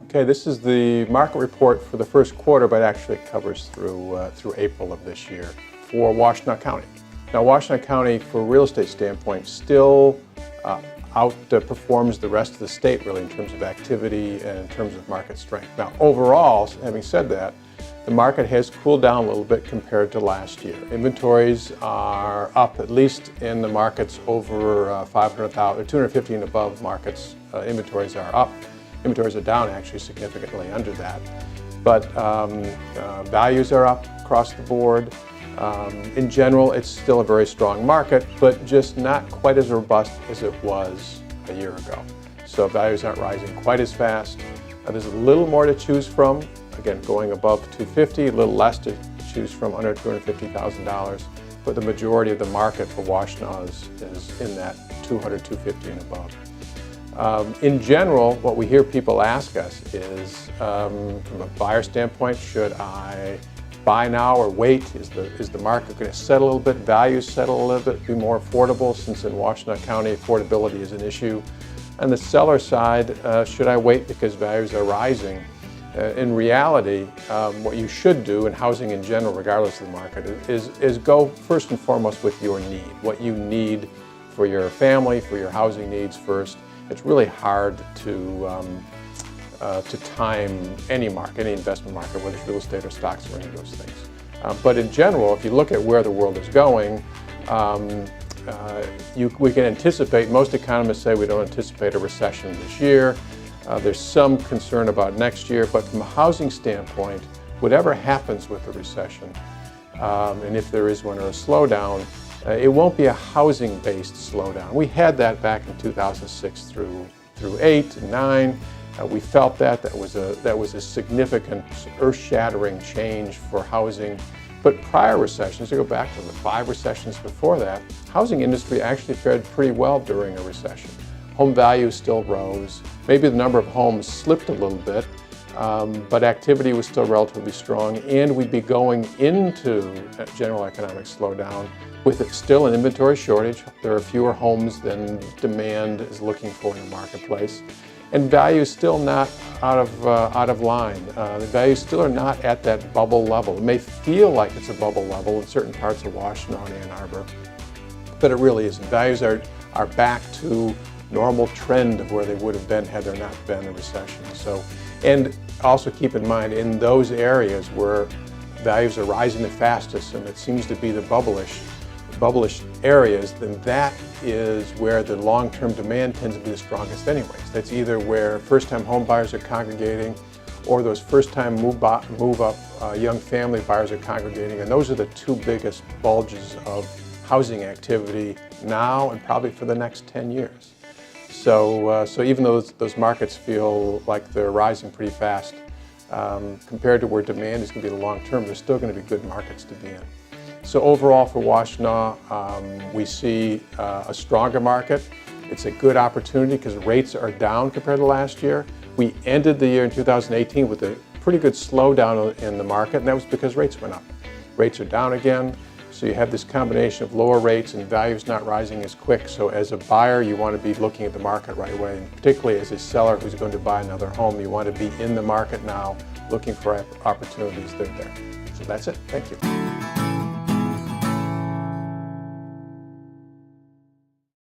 Okay, this is the market report for the first quarter, but actually it covers through April of this year for Washtenaw County. Now, Washtenaw County, for a real estate standpoint, still outperforms the rest of the state, really, in terms of activity and in terms of market strength. Now, overall, having said that, the market has cooled down a little bit compared to last year. Inventories are up, at least in the markets over 500,000, or 250 and above markets. Inventories are up. Inventories are down, actually, significantly under that. But values are up across the board. In general, it's still a very strong market, but just not quite as robust as it was a year ago. So values aren't rising quite as fast. There's a little more to choose from. Again, going above 250, a little less to choose from under $250,000. But the majority of the market for Washtenaw is in that 200, 250 and above. In general, what we hear people ask us is, from a buyer standpoint, should I buy now or wait? Is the market going to settle a little bit, values settle a little bit, be more affordable, since in Washtenaw County affordability is an issue? On the seller side, should I wait because values are rising? In reality, what you should do in housing in general, regardless of the market, is go first and foremost with your need, what you need for your family, for your housing needs first. It's really hard to time any market, any investment market, whether it's real estate or stocks or any of those things. But in general, if you look at where the world is going, we can anticipate, most economists say we don't anticipate a recession this year. There's some concern about next year, but from a housing standpoint, whatever happens with the recession, and if there is one or a slowdown, it won't be a housing-based slowdown. We had that back in 2006 through 8 and 9. We felt that was a significant, earth-shattering change for housing. But prior recessions, to go back to the 5 recessions before that, housing industry actually fared pretty well during a recession. Home values still rose. Maybe the number of homes slipped a little bit, but activity was still relatively strong, and we'd be going into a general economic slowdown with still an inventory shortage. There are fewer homes than demand is looking for in the marketplace, and values still not out of line. The values still are not at that bubble level. It may feel like it's a bubble level in certain parts of Washtenaw and Ann Arbor, but it really isn't. Values are back to normal trend of where they would have been had there not been a recession. So, and also keep in mind, in those areas where values are rising the fastest, and it seems to be the bubblish areas, then that is where the long-term demand tends to be the strongest anyways. That's either where first-time home buyers are congregating, or those first-time move-up young family buyers are congregating, and those are the two biggest bulges of housing activity now and probably for the next 10 years. So even though those markets feel like they're rising pretty fast, compared to where demand is going to be the long term, they're still going to be good markets to be in. So overall for Washtenaw, we see a stronger market. It's a good opportunity because rates are down compared to last year. We ended the year in 2018 with a pretty good slowdown in the market, and that was because rates went up. Rates are down again. So you have this combination of lower rates and values not rising as quick. So as a buyer, you want to be looking at the market right away. And particularly as a seller who's going to buy another home, you want to be in the market now, looking for opportunities that are there. So that's it. Thank you.